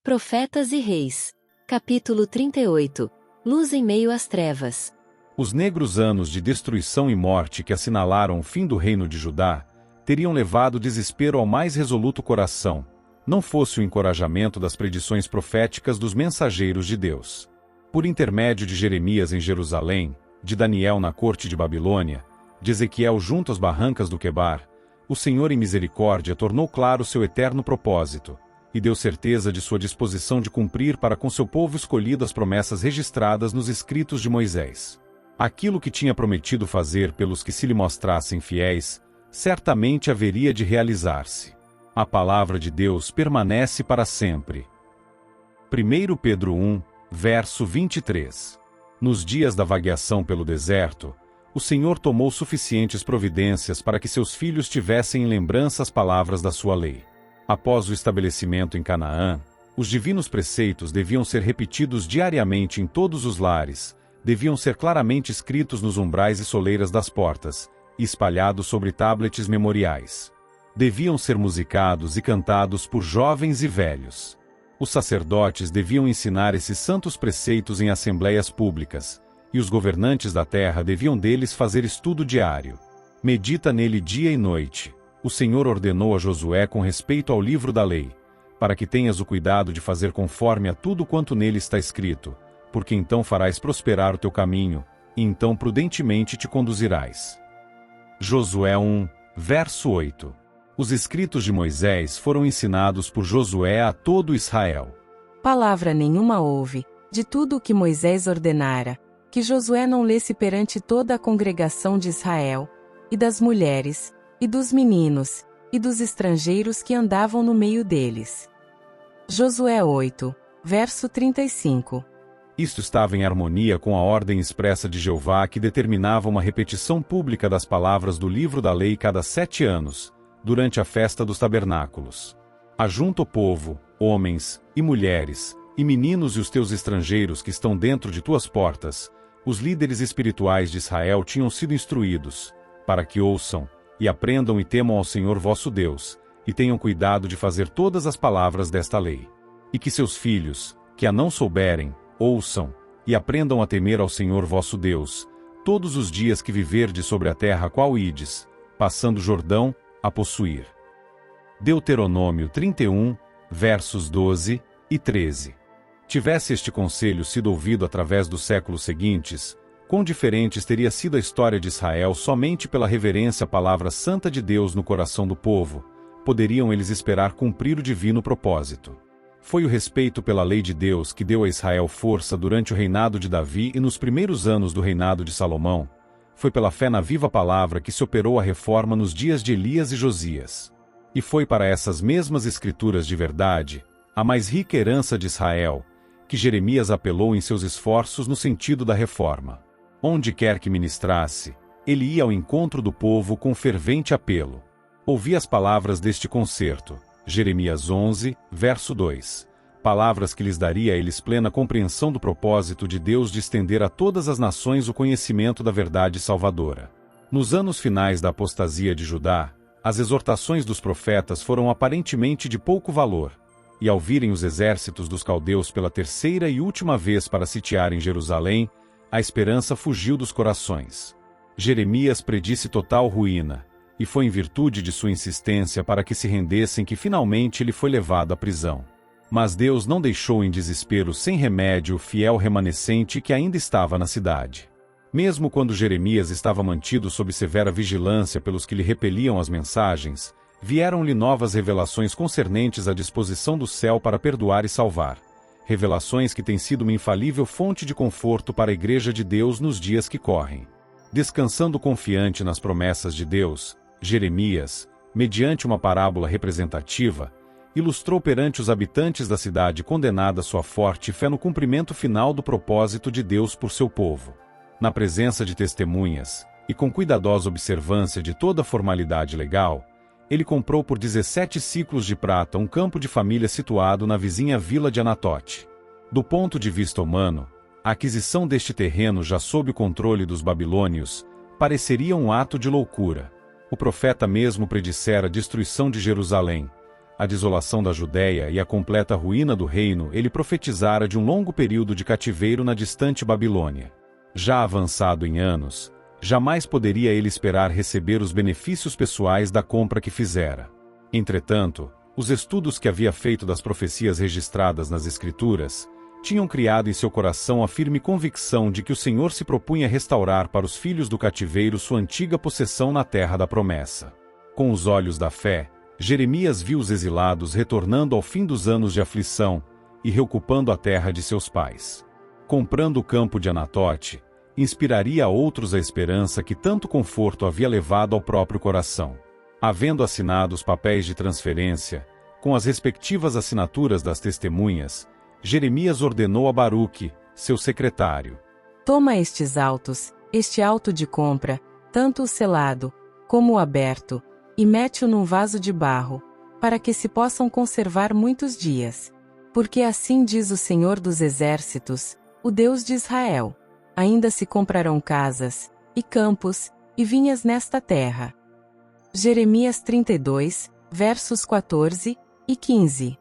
Profetas e Reis. Capítulo 38. Luz em meio às trevas. Os negros anos de destruição e morte que assinalaram o fim do reino de Judá, teriam levado desespero ao mais resoluto coração, não fosse o encorajamento das predições proféticas dos mensageiros de Deus. Por intermédio de Jeremias em Jerusalém, de Daniel na corte de Babilônia, de Ezequiel junto às barrancas do Quebar, o Senhor em misericórdia tornou claro seu eterno propósito, e deu certeza de sua disposição de cumprir para com seu povo escolhido as promessas registradas nos escritos de Moisés. Aquilo que tinha prometido fazer pelos que se lhe mostrassem fiéis, certamente haveria de realizar-se. A palavra de Deus permanece para sempre. 1 Pedro 1, verso 23. Nos dias da vagueação pelo deserto, o Senhor tomou suficientes providências para que seus filhos tivessem em lembrança as palavras da sua lei. Após o estabelecimento em Canaã, os divinos preceitos deviam ser repetidos diariamente em todos os lares, deviam ser claramente escritos nos umbrais e soleiras das portas, e espalhados sobre tablets memoriais. Deviam ser musicados e cantados por jovens e velhos. Os sacerdotes deviam ensinar esses santos preceitos em assembleias públicas, e os governantes da terra deviam deles fazer estudo diário. Medita nele dia e noite. O Senhor ordenou a Josué com respeito ao livro da lei, para que tenhas o cuidado de fazer conforme a tudo quanto nele está escrito, porque então farás prosperar o teu caminho, e então prudentemente te conduzirás. Josué 1, verso 8. Os escritos de Moisés foram ensinados por Josué a todo Israel. Palavra nenhuma houve, de tudo o que Moisés ordenara, que Josué não lesse perante toda a congregação de Israel, e das mulheres, e dos meninos, e dos estrangeiros que andavam no meio deles. Josué 8, verso 35. Isto estava em harmonia com a ordem expressa de Jeová que determinava uma repetição pública das palavras do livro da lei cada 7 anos, durante a festa dos tabernáculos. Ajunta o povo, homens, e mulheres, e meninos e os teus estrangeiros que estão dentro de tuas portas. Os líderes espirituais de Israel tinham sido instruídos, para que ouçam, e aprendam e temam ao Senhor vosso Deus, e tenham cuidado de fazer todas as palavras desta lei. E que seus filhos, que a não souberem, ouçam, e aprendam a temer ao Senhor vosso Deus, todos os dias que viverdes sobre a terra a qual ides, passando o Jordão, a possuir. Deuteronômio 31, versos 12 e 13. Tivesse este conselho sido ouvido através dos séculos seguintes, quão diferentes teria sido a história de Israel somente pela reverência à palavra santa de Deus no coração do povo, poderiam eles esperar cumprir o divino propósito. Foi o respeito pela lei de Deus que deu a Israel força durante o reinado de Davi e nos primeiros anos do reinado de Salomão. Foi pela fé na viva palavra que se operou a reforma nos dias de Elias e Josias. E foi para essas mesmas escrituras de verdade, a mais rica herança de Israel, que Jeremias apelou em seus esforços no sentido da reforma. Onde quer que ministrasse, ele ia ao encontro do povo com fervente apelo. Ouvi as palavras deste concerto, Jeremias 11, verso 2. Palavras que lhes daria a eles plena compreensão do propósito de Deus de estender a todas as nações o conhecimento da verdade salvadora. Nos anos finais da apostasia de Judá, as exortações dos profetas foram aparentemente de pouco valor, e ao virem os exércitos dos caldeus pela terceira e última vez para sitiarem Jerusalém, a esperança fugiu dos corações. Jeremias predisse total ruína, e foi em virtude de sua insistência para que se rendessem que finalmente ele foi levado à prisão. Mas Deus não deixou em desespero sem remédio o fiel remanescente que ainda estava na cidade. Mesmo quando Jeremias estava mantido sob severa vigilância pelos que lhe repeliam as mensagens, vieram-lhe novas revelações concernentes à disposição do céu para perdoar e salvar. Revelações que têm sido uma infalível fonte de conforto para a Igreja de Deus nos dias que correm. Descansando confiante nas promessas de Deus, Jeremias, mediante uma parábola representativa, ilustrou perante os habitantes da cidade condenada sua forte fé no cumprimento final do propósito de Deus por seu povo. Na presença de testemunhas, e com cuidadosa observância de toda a formalidade legal, ele comprou por 17 siclos de prata um campo de família situado na vizinha vila de Anatote. Do ponto de vista humano, a aquisição deste terreno já sob o controle dos babilônios pareceria um ato de loucura. O profeta mesmo predissera a destruição de Jerusalém, a desolação da Judéia e a completa ruína do reino, ele profetizara de um longo período de cativeiro na distante Babilônia. Já avançado em anos, jamais poderia ele esperar receber os benefícios pessoais da compra que fizera. Entretanto, os estudos que havia feito das profecias registradas nas Escrituras tinham criado em seu coração a firme convicção de que o Senhor se propunha restaurar para os filhos do cativeiro sua antiga possessão na terra da promessa. Com os olhos da fé, Jeremias viu os exilados retornando ao fim dos anos de aflição e reocupando a terra de seus pais. Comprando o campo de Anatote, inspiraria a outros a esperança que tanto conforto havia levado ao próprio coração. Havendo assinado os papéis de transferência, com as respectivas assinaturas das testemunhas, Jeremias ordenou a Baruque, seu secretário: Toma estes autos, este auto de compra, tanto o selado, como o aberto, e mete-o num vaso de barro, para que se possam conservar muitos dias. Porque assim diz o Senhor dos Exércitos, o Deus de Israel: ainda se comprarão casas, e campos, e vinhas nesta terra. Jeremias 32, versos 14 e 15.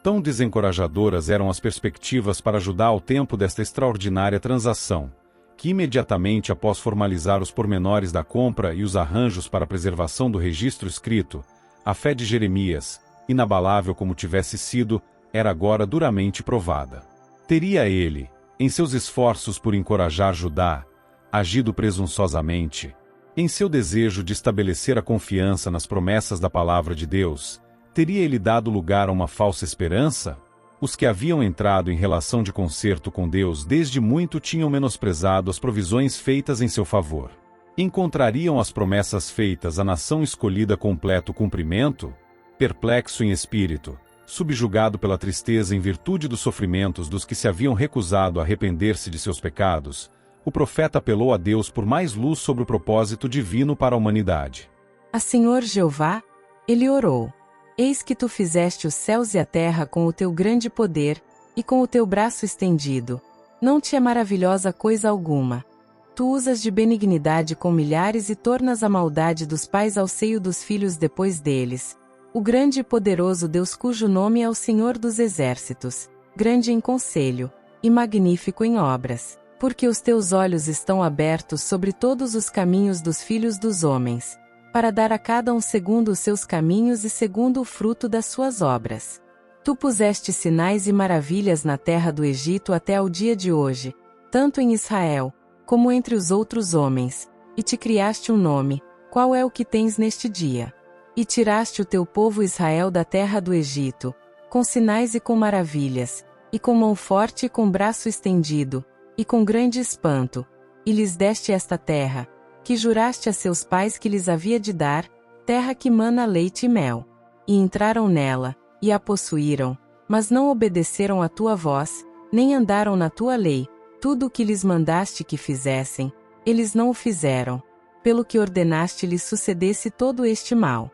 Tão desencorajadoras eram as perspectivas para Judá ao tempo desta extraordinária transação, que imediatamente após formalizar os pormenores da compra e os arranjos para a preservação do registro escrito, a fé de Jeremias, inabalável como tivesse sido, era agora duramente provada. Teria ele, em seus esforços por encorajar Judá, agido presunçosamente, em seu desejo de estabelecer a confiança nas promessas da palavra de Deus, teria ele dado lugar a uma falsa esperança? Os que haviam entrado em relação de concerto com Deus desde muito tinham menosprezado as provisões feitas em seu favor. Encontrariam as promessas feitas à nação escolhida completo cumprimento? Perplexo em espírito, subjugado pela tristeza em virtude dos sofrimentos dos que se haviam recusado a arrepender-se de seus pecados, o profeta apelou a Deus por mais luz sobre o propósito divino para a humanidade. A Senhor Jeová, ele orou: Eis que tu fizeste os céus e a terra com o teu grande poder, e com o teu braço estendido. Não te é maravilhosa coisa alguma. Tu usas de benignidade com milhares e tornas a maldade dos pais ao seio dos filhos depois deles. O grande e poderoso Deus cujo nome é o Senhor dos Exércitos, grande em conselho, e magnífico em obras. Porque os teus olhos estão abertos sobre todos os caminhos dos filhos dos homens, para dar a cada um segundo os seus caminhos e segundo o fruto das suas obras. Tu puseste sinais e maravilhas na terra do Egito até ao dia de hoje, tanto em Israel, como entre os outros homens, e te criaste um nome, qual é o que tens neste dia? E tiraste o teu povo Israel da terra do Egito, com sinais e com maravilhas, e com mão forte e com braço estendido, e com grande espanto, e lhes deste esta terra, que juraste a seus pais que lhes havia de dar, terra que mana leite e mel. E entraram nela, e a possuíram, mas não obedeceram à tua voz, nem andaram na tua lei. Tudo o que lhes mandaste que fizessem, eles não o fizeram, pelo que ordenaste lhes sucedesse todo este mal.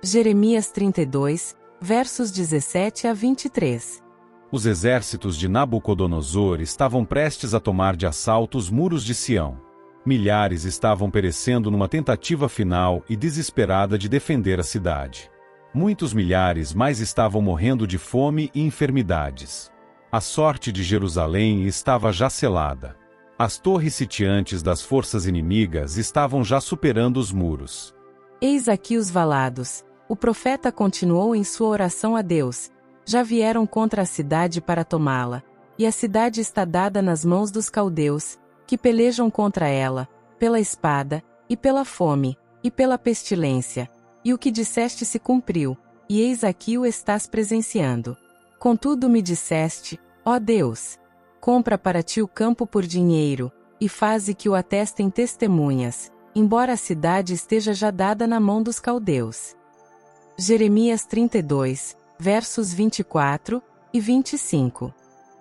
Jeremias 32, versos 17 a 23. Os exércitos de Nabucodonosor estavam prestes a tomar de assalto os muros de Sião. Milhares estavam perecendo numa tentativa final e desesperada de defender a cidade. Muitos milhares mais estavam morrendo de fome e enfermidades. A sorte de Jerusalém estava já selada. As torres sitiantes das forças inimigas estavam já superando os muros. Eis aqui os valados. O profeta continuou em sua oração a Deus. Já vieram contra a cidade para tomá-la, e a cidade está dada nas mãos dos caldeus, que pelejam contra ela, pela espada, e pela fome, e pela pestilência. E o que disseste se cumpriu, e eis aqui o estás presenciando. Contudo me disseste, ó Deus, compra para ti o campo por dinheiro, e faze que o atestem testemunhas, embora a cidade esteja já dada na mão dos caldeus. Jeremias 32, versos 24 e 25.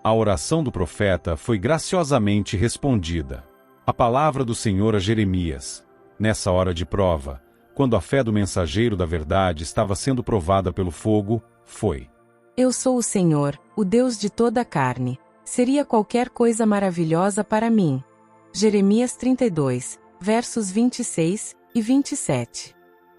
A oração do profeta foi graciosamente respondida. A palavra do Senhor a Jeremias, nessa hora de prova, quando a fé do mensageiro da verdade estava sendo provada pelo fogo, foi: Eu sou o Senhor, o Deus de toda a carne. Seria qualquer coisa maravilhosa para mim. Jeremias 32, versos 26 e 27.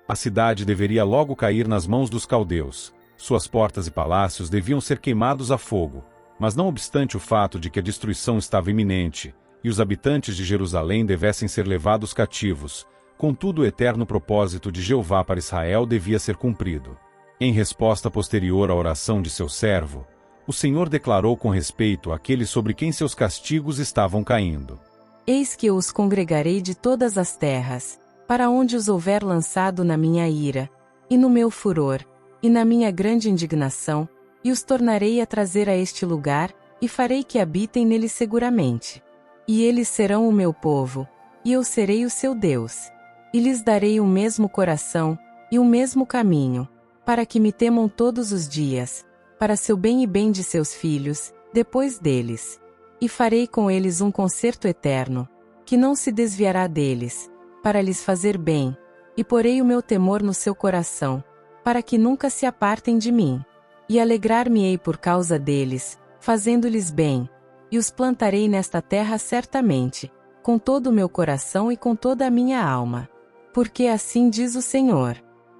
A cidade deveria logo cair nas mãos dos caldeus, Suas portas e palácios deviam ser queimados a fogo, mas não obstante o fato de que a destruição estava iminente, e os habitantes de Jerusalém devessem ser levados cativos, contudo o eterno propósito de Jeová para Israel devia ser cumprido. Em resposta posterior à oração de seu servo, o Senhor declarou com respeito àqueles sobre quem seus castigos estavam caindo. Eis que eu os congregarei de todas as terras, para onde os houver lançado na minha ira, e no meu furor, e na minha grande indignação, e os tornarei a trazer a este lugar, e farei que habitem nele seguramente. E eles serão o meu povo, e eu serei o seu Deus. E lhes darei o mesmo coração, e o mesmo caminho, para que me temam todos os dias, para seu bem e bem de seus filhos, depois deles. E farei com eles um concerto eterno, que não se desviará deles, para lhes fazer bem, e porei o meu temor no seu coração, para que nunca se apartem de mim. E alegrar-me-ei por causa deles, fazendo-lhes bem, e os plantarei nesta terra certamente, com todo o meu coração e com toda a minha alma. Porque assim diz o Senhor: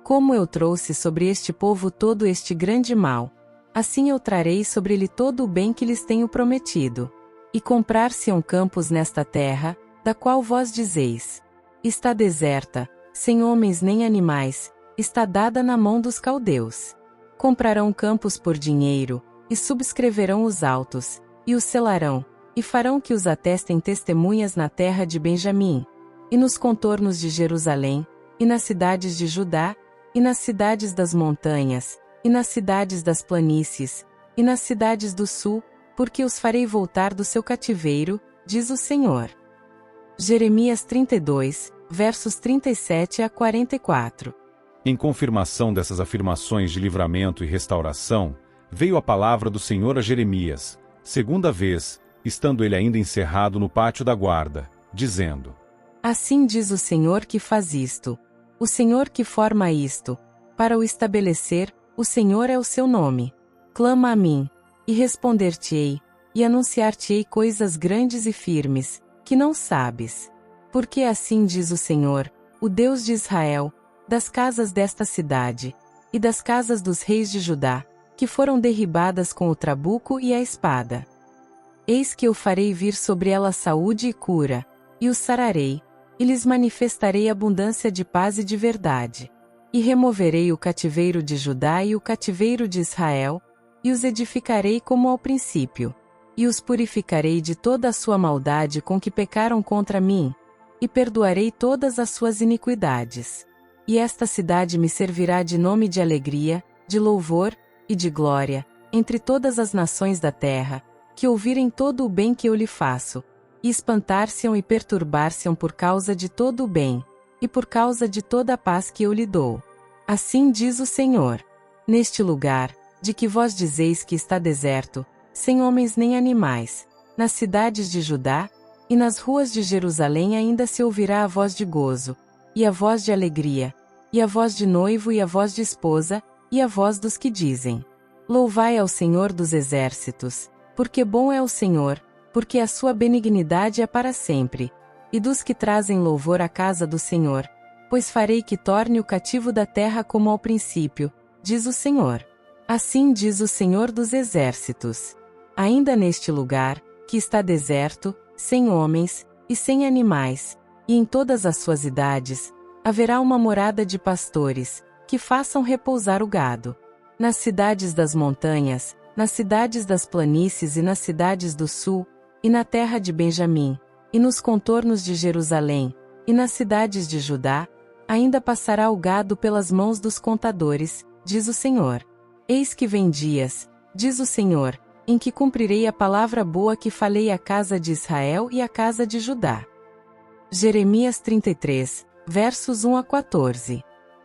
como eu trouxe sobre este povo todo este grande mal, assim eu trarei sobre ele todo o bem que lhes tenho prometido. E comprar-se-ão campos nesta terra, da qual vós dizeis: está deserta, sem homens nem animais, está dada na mão dos caldeus. Comprarão campos por dinheiro, e subscreverão os autos, e os selarão, e farão que os atestem testemunhas na terra de Benjamim, e nos contornos de Jerusalém, e nas cidades de Judá, e nas cidades das montanhas, e nas cidades das planícies, e nas cidades do sul, porque os farei voltar do seu cativeiro, diz o Senhor. Jeremias 32, versos 37 a 44. Em confirmação dessas afirmações de livramento e restauração, veio a palavra do Senhor a Jeremias, segunda vez, estando ele ainda encerrado no pátio da guarda, dizendo: assim diz o Senhor que faz isto, o Senhor que forma isto, para o estabelecer, o Senhor é o seu nome. Clama a mim, e responder-te-ei, e anunciar-te-ei coisas grandes e firmes, que não sabes. Porque assim diz o Senhor, o Deus de Israel, das casas desta cidade, e das casas dos reis de Judá, que foram derribadas com o trabuco e a espada. Eis que eu farei vir sobre ela saúde e cura, e os sararei, e lhes manifestarei abundância de paz e de verdade. E removerei o cativeiro de Judá e o cativeiro de Israel, e os edificarei como ao princípio, e os purificarei de toda a sua maldade com que pecaram contra mim, e perdoarei todas as suas iniquidades. E esta cidade me servirá de nome de alegria, de louvor e de glória, entre todas as nações da terra, que ouvirem todo o bem que eu lhe faço, e espantar-se-ão e perturbar-se-ão por causa de todo o bem, e por causa de toda a paz que eu lhe dou. Assim diz o Senhor: neste lugar, de que vós dizeis que está deserto, sem homens nem animais, nas cidades de Judá, e nas ruas de Jerusalém ainda se ouvirá a voz de gozo, e a voz de alegria, e a voz de noivo e a voz de esposa, e a voz dos que dizem: louvai ao Senhor dos exércitos, porque bom é o Senhor, porque a sua benignidade é para sempre, e dos que trazem louvor à casa do Senhor, pois farei que torne o cativo da terra como ao princípio, diz o Senhor. Assim diz o Senhor dos exércitos: ainda neste lugar, que está deserto, sem homens, e sem animais, e em todas as suas idades, haverá uma morada de pastores, que façam repousar o gado. Nas cidades das montanhas, nas cidades das planícies e nas cidades do sul, e na terra de Benjamim, e nos contornos de Jerusalém, e nas cidades de Judá, ainda passará o gado pelas mãos dos contadores, diz o Senhor. Eis que vem dias, diz o Senhor, em que cumprirei a palavra boa que falei à casa de Israel e à casa de Judá. Jeremias 33, versos 1 a 14.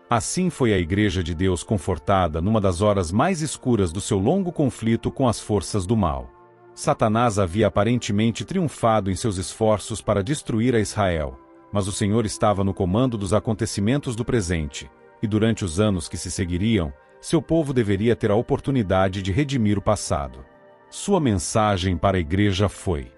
Assim foi a Igreja de Deus confortada numa das horas mais escuras do seu longo conflito com as forças do mal. Satanás havia aparentemente triunfado em seus esforços para destruir a Israel, mas o Senhor estava no comando dos acontecimentos do presente, e durante os anos que se seguiriam, seu povo deveria ter a oportunidade de redimir o passado. Sua mensagem para a Igreja foi: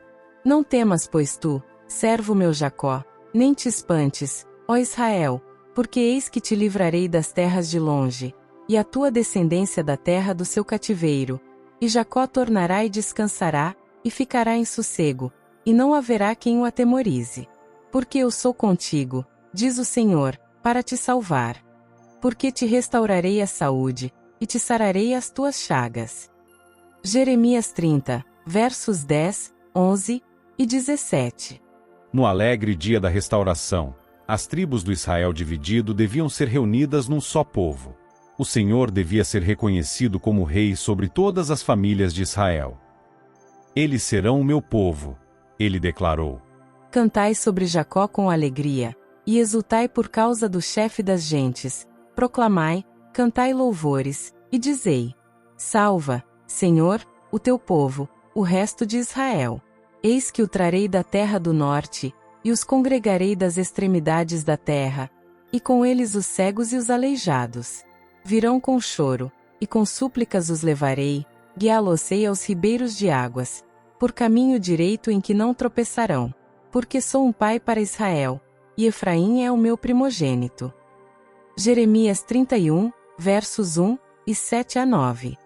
não temas, pois tu, servo meu Jacó, nem te espantes, ó Israel, porque eis que te livrarei das terras de longe, e a tua descendência da terra do seu cativeiro, e Jacó tornará e descansará, e ficará em sossego, e não haverá quem o atemorize. Porque eu sou contigo, diz o Senhor, para te salvar. Porque te restaurarei a saúde, e te sararei as tuas chagas. Jeremias 30, versos 10, 11 e 17. No alegre dia da restauração, as tribos do Israel dividido deviam ser reunidas num só povo. O Senhor devia ser reconhecido como rei sobre todas as famílias de Israel. Eles serão o meu povo, ele declarou. Cantai sobre Jacó com alegria, e exultai por causa do chefe das gentes. Proclamai, cantai louvores, e dizei: Salva, Senhor, o teu povo, o resto de Israel. Eis que o trarei da terra do norte, e os congregarei das extremidades da terra, e com eles os cegos e os aleijados. Virão com choro, e com súplicas os levarei, guiá-los-ei aos ribeiros de águas, por caminho direito em que não tropeçarão, porque sou um pai para Israel, e Efraim é o meu primogênito. Jeremias 31, versos 1 e 7 a 9.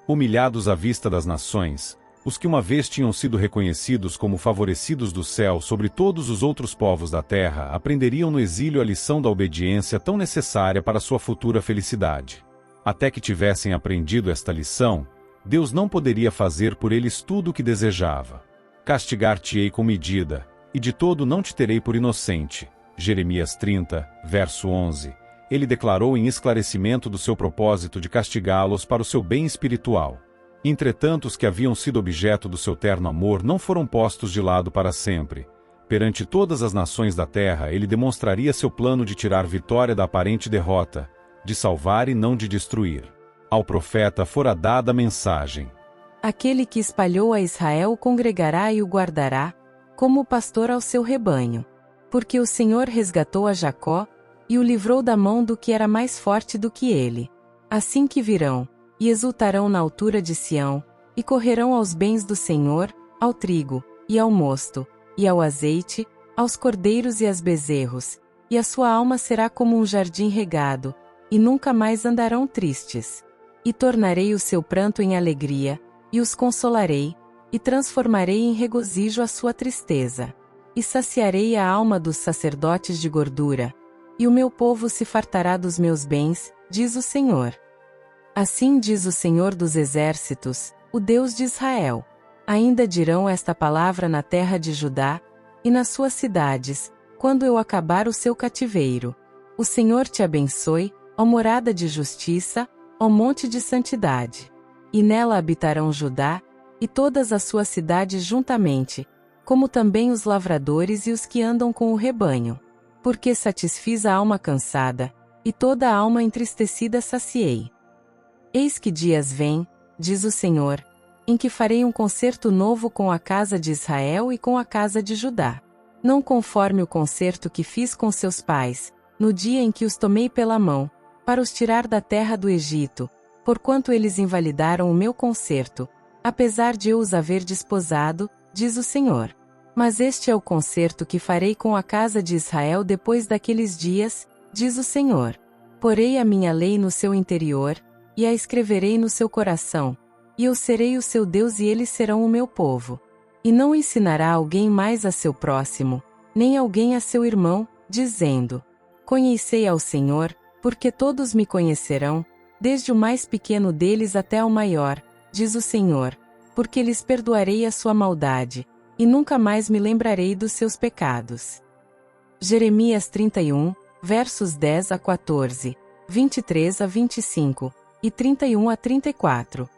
Humilhados à vista das nações, os que uma vez tinham sido reconhecidos como favorecidos do céu sobre todos os outros povos da terra, aprenderiam no exílio a lição da obediência tão necessária para sua futura felicidade. Até que tivessem aprendido esta lição, Deus não poderia fazer por eles tudo o que desejava. Castigar-te-ei com medida, e de todo não te terei por inocente. Jeremias 30, verso 11. Ele declarou em esclarecimento do seu propósito de castigá-los para o seu bem espiritual. Entretanto, os que haviam sido objeto do seu terno amor não foram postos de lado para sempre. Perante todas as nações da terra, ele demonstraria seu plano de tirar vitória da aparente derrota, de salvar e não de destruir. Ao profeta fora dada a mensagem: Aquele que espalhou a Israel o congregará e o guardará, como o pastor ao seu rebanho. Porque o Senhor resgatou a Jacó, e o livrou da mão do que era mais forte do que ele. Assim que virão, e exultarão na altura de Sião, e correrão aos bens do Senhor, ao trigo, e ao mosto, e ao azeite, aos cordeiros e aos bezerros, e a sua alma será como um jardim regado, e nunca mais andarão tristes. E tornarei o seu pranto em alegria, e os consolarei, e transformarei em regozijo a sua tristeza. E saciarei a alma dos sacerdotes de gordura, e o meu povo se fartará dos meus bens, diz o Senhor. Assim diz o Senhor dos Exércitos, o Deus de Israel. Ainda dirão esta palavra na terra de Judá, e nas suas cidades, quando eu acabar o seu cativeiro. O Senhor te abençoe, ó morada de justiça, ó monte de santidade. E nela habitarão Judá, e todas as suas cidades juntamente, como também os lavradores e os que andam com o rebanho. Porque satisfiz a alma cansada, e toda a alma entristecida saciei. Eis que dias vêm, diz o Senhor, em que farei um concerto novo com a casa de Israel e com a casa de Judá. Não conforme o concerto que fiz com seus pais, no dia em que os tomei pela mão, para os tirar da terra do Egito, porquanto eles invalidaram o meu concerto, apesar de eu os haver desposado, diz o Senhor. Mas este é o concerto que farei com a casa de Israel depois daqueles dias, diz o Senhor. Porei a minha lei no seu interior, e a escreverei no seu coração, e eu serei o seu Deus e eles serão o meu povo. E não ensinará alguém mais a seu próximo, nem alguém a seu irmão, dizendo: Conhecei ao Senhor, porque todos me conhecerão, desde o mais pequeno deles até o maior, diz o Senhor, porque lhes perdoarei a sua maldade, e nunca mais me lembrarei dos seus pecados. Jeremias 31, versos 10 a 14, 23 a 25, e 31 a 34.